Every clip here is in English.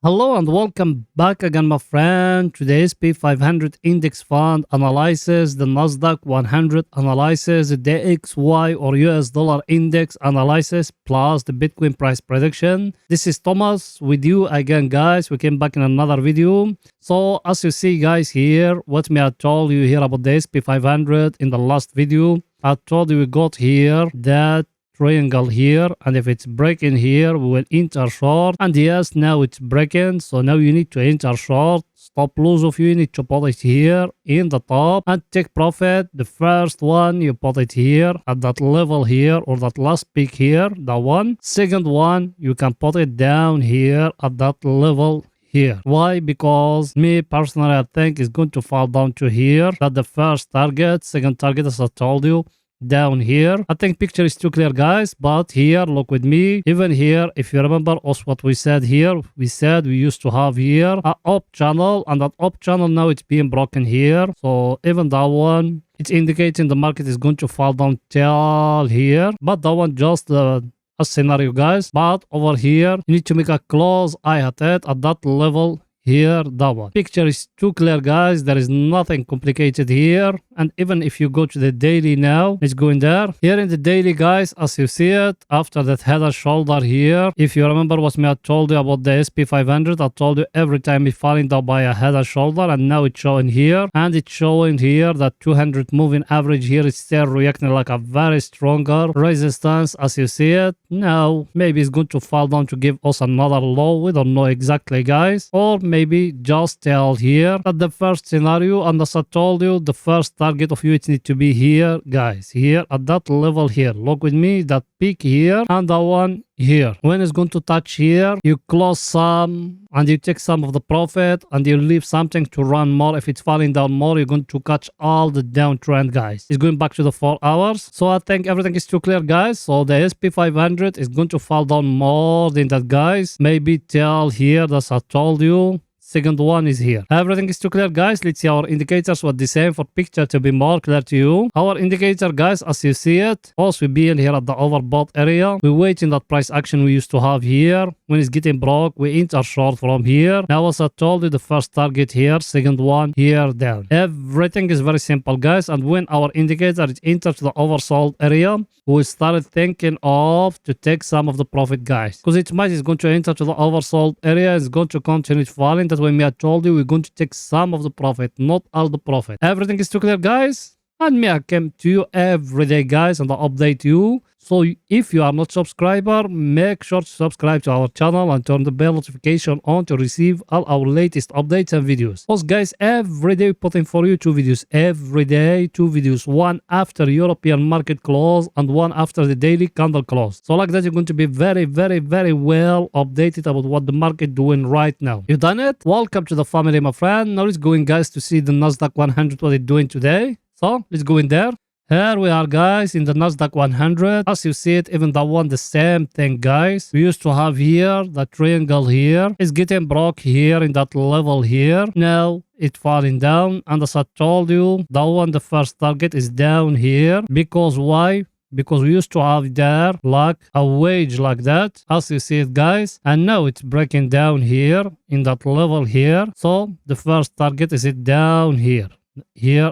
Hello and welcome back again, my friend. Today's P500 index fund analysis, the Nasdaq 100 analysis, the DXY or US dollar index analysis, plus the Bitcoin price prediction. This is Thomas with you again, guys. We came back in another video. So as you see, guys, here, what me I told you here about the SP500 in the last video. I told you we got here that triangle here, and if it's breaking here we will enter short, and yes, now it's breaking, so now you need to enter short. Stop loss of you need to put it here in the top and take profit. The first one you put it here at that level here, or that last peak here, the one. Second one you can put it down here at that level here. Why? Because me personally I think it's going to fall down to here. That the first target, second target, as I told you, down here. I think picture is too clear, guys, but here look with me. Even here, if you remember us what we said here, we said we used to have here a up channel, and that up channel now it's being broken here. So even that one, it's indicating the market is going to fall down till here, but that one just a scenario, guys. But over here you need to make a close eye at it at that level here. That one picture is too clear, guys. There is nothing complicated here. And even if you go to the daily now, let's go in there. Here in the daily, guys, as you see it, after that head and shoulder here, if you remember what me I told you about the SP500, I told you every time it's falling down by a head and shoulder, and now it's showing here, and it's showing here that 200 moving average here is still reacting like a very stronger resistance, as you see it. Now maybe it's going to fall down to give us another low. We don't know exactly, guys, or maybe just tell here at the first scenario, and as I told you, the first target of you it need to be here, guys, here at that level here. Look with me, that peak here and that one here. When it's going to touch here, you close some and you take some of the profit and you leave something to run more. If it's falling down more, you're going to catch all the downtrend, guys. It's going back to the 4 hours. So I think everything is too clear, guys. So the SP500 is going to fall down more than that, guys. Maybe till here, that's I told you. Second one is here. Everything is too clear, guys. Let's see our indicators what the same for picture to be more clear to you. Our indicator, guys, as you see it, also we be in here at the overbought area. We wait in that price action we used to have here. When it's getting broke, we enter short from here. Now, as I told you, the first target here, second one here, down. Everything is very simple, guys. And when our indicator is entered to the oversold area, we started thinking of to take some of the profit, guys, because it might is going to enter to the oversold area. It's going to continue falling. That's why me I told you we're going to take some of the profit, not all the profit. Everything is too clear, guys. And me I came to you every day, guys, and I update you. So if you are not subscriber, make sure to subscribe to our channel and turn the bell notification on to receive all our latest updates and videos. Also, guys, every day we put in for you 2 videos. Every day 2 videos. One after European market close and one after the daily candle close. So like that, you're going to be very, very, very well updated about what the market doing right now. You done it? Welcome to the family, my friend. Now let's go in, guys, to see the Nasdaq 100 what it's doing today. So let's go in there. Here we are, guys, in the Nasdaq 100. As you see it, even that one, the same thing, guys. We used to have here, the triangle here. It's getting broke here in that level here. Now it's falling down. And as I told you, that one, the first target is down here. Because why? Because we used to have there like a wedge like that, as you see it, guys, and now it's breaking down here in that level here. So the first target is it down here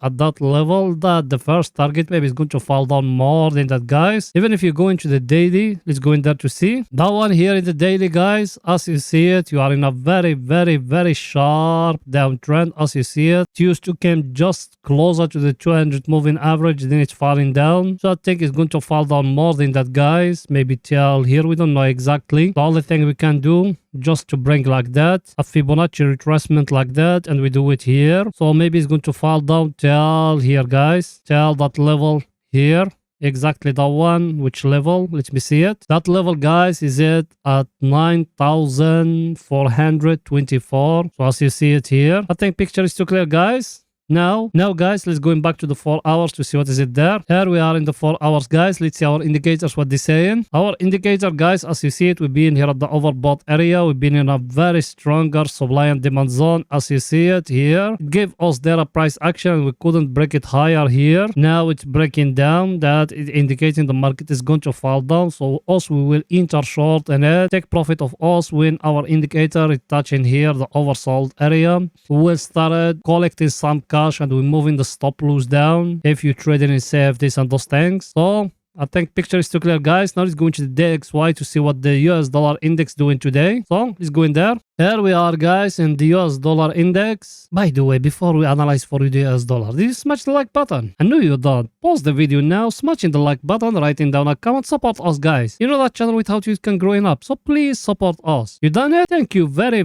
at that level. That the first target maybe is going to fall down more than that, guys. Even if you go into the daily, let's go in there to see that one here in the daily, guys. As you see it, you are in a very, very, very sharp downtrend. As you see it, it used to come just closer to the 200 moving average, then it's falling down. So I think it's going to fall down more than that, guys. Maybe till here, we don't know exactly. The only thing we can do just to bring like that a Fibonacci retracement like that, and we do it here. So maybe it's going to fall down till here, guys, till that level here. Exactly that one. Which level? Let me see it. That level, guys, is it at 9,424. So as you see it here, I think picture is too clear, guys. Now guys, let's going back to the 4 hours to see what is it there. Here we are in the 4 hours, guys. Let's see our indicators, what they saying. Our indicator, guys, as you see it, we've been here at the overbought area. We've been in a very stronger supply and demand zone, as you see it here. It gave us there a price action. We couldn't break it higher here. Now it's breaking down. That is indicating the market is going to fall down. So us, we will enter short and take profit of us when our indicator is touching here the oversold area. We will start collecting some cash and we're moving the stop loss down if you're trading in CFDs and those things. So I think picture is too clear, guys. Now let's go into the DXY to see what the US dollar index doing today. So let's go in there. Here we are, guys, in the US dollar index. By the way, before we analyze for the US dollar, did you smash the like button? I know you don't. Pause the video now, smashing the like button, writing down a comment, support us, guys. You know that channel without you can growing up, so please support us. You done it? Thank you very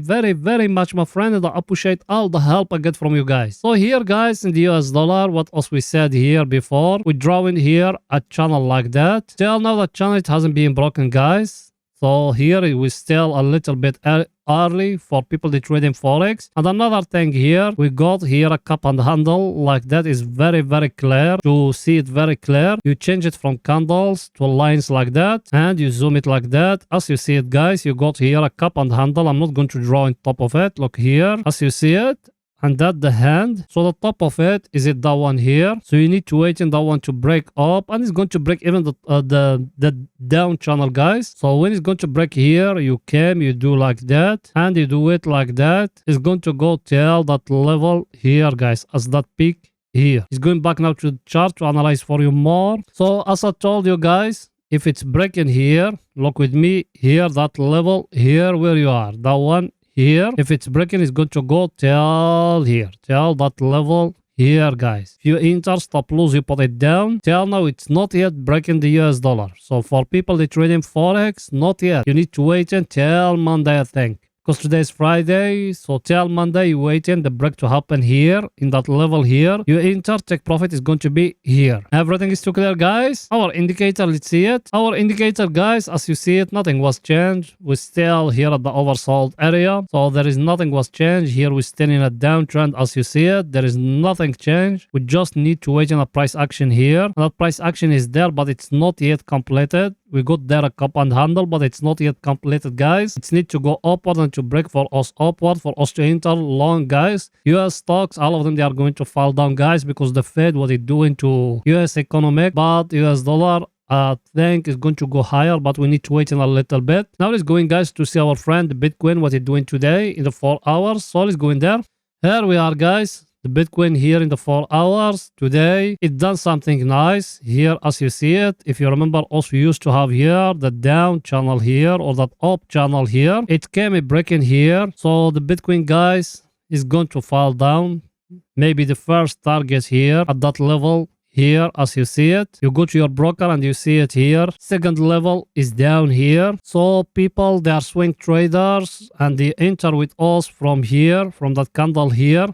much, my friend, and I appreciate all the help I get from you guys. So here, guys, in the US dollar, what else we said here before, we're drawing here a channel like that. Till now, that channel, it hasn't been broken, guys. So here we still a little bit early for people that trade in forex. And another thing here, we got here a cup and handle like that is very clear. To see it very clear, you change it from candles to lines like that and you zoom it like that. As you see it, guys, you got here a cup and handle. I'm not going to draw on top of it. Look here, as you see it. And that the hand, so the top of it is it that one here. So you need to wait in that one to break up, and it's going to break even the down channel, guys. So when it's going to break here, you do like that, and you do it like that. It's going to go till that level here, guys, as that peak here. It's going back now to the chart to analyze for you more. So as I told you, guys, if it's breaking here, look with me here, that level here where you are, that one here, if it's breaking, it's going to go till here, till that level here, guys. If you enter stop loss, you put it down. Till now, it's not yet breaking the US dollar. So for people that trade in forex, not yet. You need to wait until Monday, I think. Because today is Friday, so till Monday you waiting the break to happen here in that level here. You enter, take profit is going to be here. Everything is too clear, guys. Our indicator, let's see it. Our indicator, guys, as you see it, nothing was changed. We're still here at the oversold area, so there is nothing was changed. Here we're still in a downtrend, as you see it. There is nothing changed. We just need to wait on a price action here. And that price action is there, but it's not yet completed. We got there a cup and handle, but it's not yet completed, guys. It needs to go upward and to break for us upward, for us to enter long, guys. US stocks, all of them, they are going to fall down, guys, because the Fed, what it doing to US economic, but US dollar, I think is going to go higher, but we need to wait in a little bit. Now let's go in, guys, to see our friend Bitcoin, what it's doing today in the 4 hours. So let's go in there. Here we are, guys. The Bitcoin here in the 4 hours today, it done something nice here as you see it. If you remember, also used to have here the down channel here or that up channel here. It came breaking here. So the Bitcoin, guys, is going to fall down. Maybe the first target here at that level here as you see it. You go to your broker and you see it here. Second level is down here. So people, they are swing traders and they enter with us from here, from that candle here.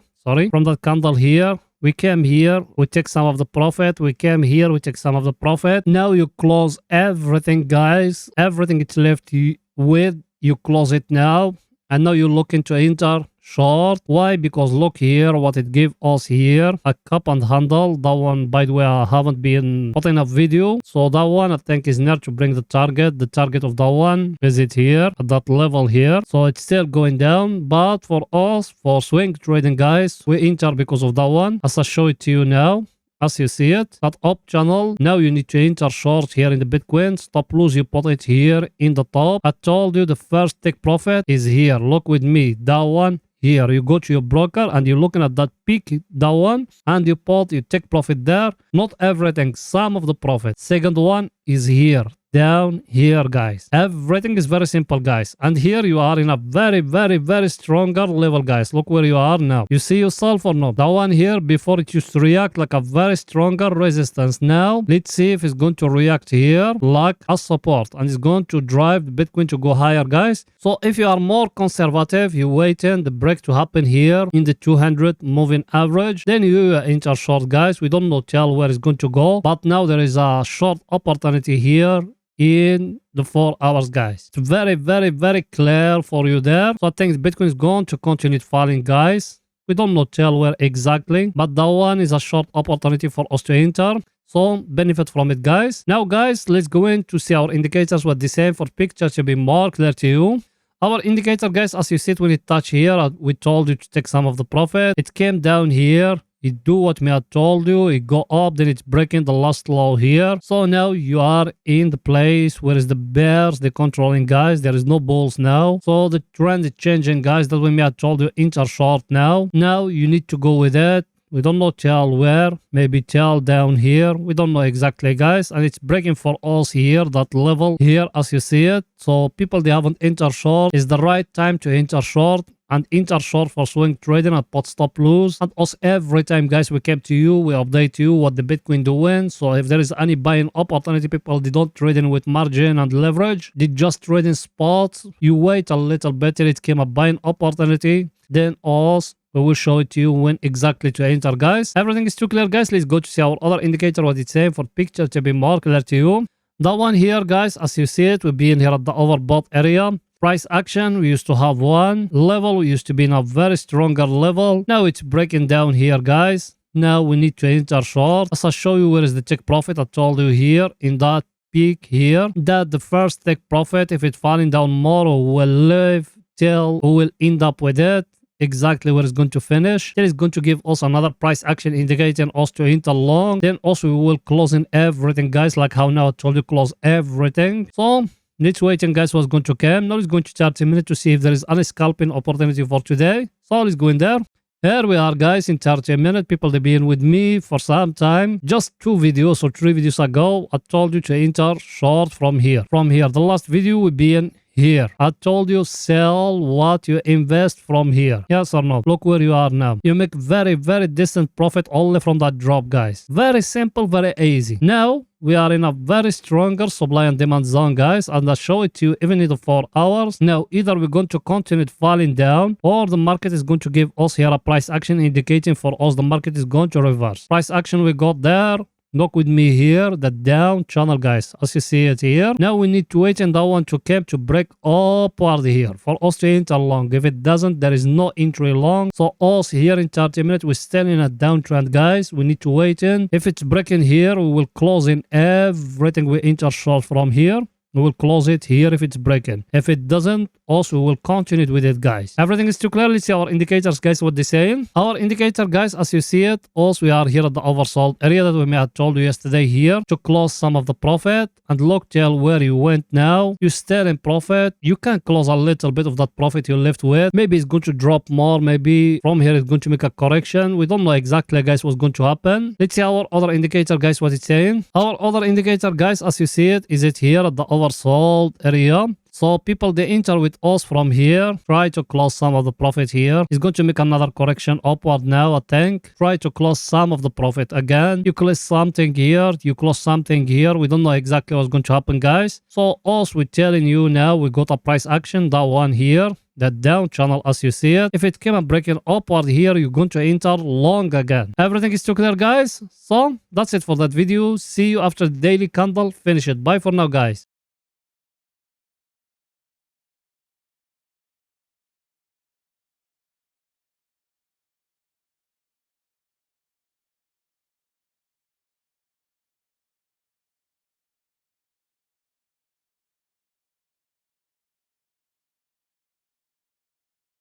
From that candle here, we came here, we take some of the profit, we came here, we take some of the profit. Now you close everything, guys. Everything it's left with, you close it now. And now you're looking to enter short. Why? Because look here what it gave us here, a cup and handle. That one, by the way, I haven't been putting a video, so that one I think is near to bring the target of that one is it here at that level here. So it's still going down, but for us, for swing trading, guys, we enter because of that one, as I show it to you now. As you see it, that up channel, now you need to enter short here in the Bitcoin. Stop loss, you put it here in the top. I told you the first take profit is here. Look with me, that one here. You go to your broker and you're looking at that peak, that one, and you take profit there. Not everything, some of the profit. Second one is here. Down here, guys. Everything is very simple, guys. And here you are in a very stronger level, guys. Look where you are now. You see yourself or not? That one here, before it used to react like a very stronger resistance. Now let's see if it's going to react here like a support, and it's going to drive the Bitcoin to go higher, guys. So if you are more conservative, you wait in the break to happen here in the 200 moving average, then you enter short, guys. We don't know tell where it's going to go, but now there is a short opportunity here in the 4 hours, guys. It's very clear for you there. So I think Bitcoin is going to continue falling, guys. We don't know tell where exactly, but that one is a short opportunity for us to enter. So benefit from it, guys. Now, guys, let's go in to see our indicators what the same for picture to be more clear to you. Our indicator, guys, as you see it when it touch here, we told you to take some of the profit. It came down here. It do what me I told you. It go up, then it's breaking the last low here. So now you are in the place where is the bears, the controlling, guys. There is no bulls now. So the trend is changing, guys. That's when me I told you enter short now. Now you need to go with it. We don't know tell where, maybe tell down here. We don't know exactly, guys. And it's breaking for us here, that level here as you see it. So people, they haven't entered short. It's the right time to enter short. And enter short for swing trading at pot stop lose. And us every time, guys, we came to you, we update you what the Bitcoin doing. So if there is any buying opportunity, people, they don't trading with margin and leverage. They just trading spots. You wait a little bit till it came a buying opportunity. Then us, we will show it to you when exactly to enter, guys. Everything is too clear, guys. Let's go to see our other indicator, what it's saying for picture to be more clear to you. That one here, guys, as you see it, we'll be in here at the overbought area. Price action, we used to have one level. We used to be in a very stronger level. Now it's breaking down here, guys. Now we need to enter short. As I show you where is the take profit, I told you here in that peak here, that the first take profit, if it's falling down more, we will live till we will end up with it. Exactly where it's going to finish. It is going to give us another price action indicating us to enter long. Then also we will close in everything, guys, like how now I told you close everything. So let's waiting, guys, what's going to come. Now it's going to 30 minutes to see if there is any scalping opportunity for today. So let's go in there. Here we are, guys, in 30 minutes. People, they've been with me for some time. Just 2 videos or 3 videos ago, I told you to enter short from here. From here, the last video will be in here. I told you sell what you invest from here. Yes or no? Look where you are now. You make very, very decent profit only from that drop, guys. Very simple, very easy. Now we are in a very stronger supply and demand zone, guys, and I show it to you even in the 4 hours. Now either we're going to continue falling down, or the market is going to give us here a price action indicating for us the market is going to reverse. Price action we got there. Look with me here, the down channel, guys, as you see it here. Now we need to wait and that one to come to break upward here for us to enter long. If it doesn't, there is no entry long. So us here in 30 minutes, we're still in a downtrend, guys. We need to wait in. If it's breaking here, we will close in everything we enter short from here. We will close it here if it's breaking. If it doesn't, also we will continue with it, guys. Everything is too clear. Let's see our indicators, guys, what they're saying. Our indicator, guys, as you see it, also we are here at the oversold area that we may have told you yesterday here to close some of the profit. And look till where you went now. You still in profit. You can close a little bit of that profit you left with. Maybe it's going to drop more. Maybe from here it's going to make a correction. We don't know exactly, guys, what's going to happen. Let's see our other indicator, guys, what it's saying. Our other indicator, guys, as you see it, is it here at the oversold area. So people, they enter with us from here. Try to close some of the profit here. It's going to make another correction upward now, I think. Try to close some of the profit again. You close something here. You close something here. We don't know exactly what's going to happen, guys. So us, we're telling you now, we got a price action. That one here. That down channel as you see it. If it came and breaking upward here, you're going to enter long again. Everything is too clear, guys. So that's it for that video. See you after the daily candle. Finish it. Bye for now, guys.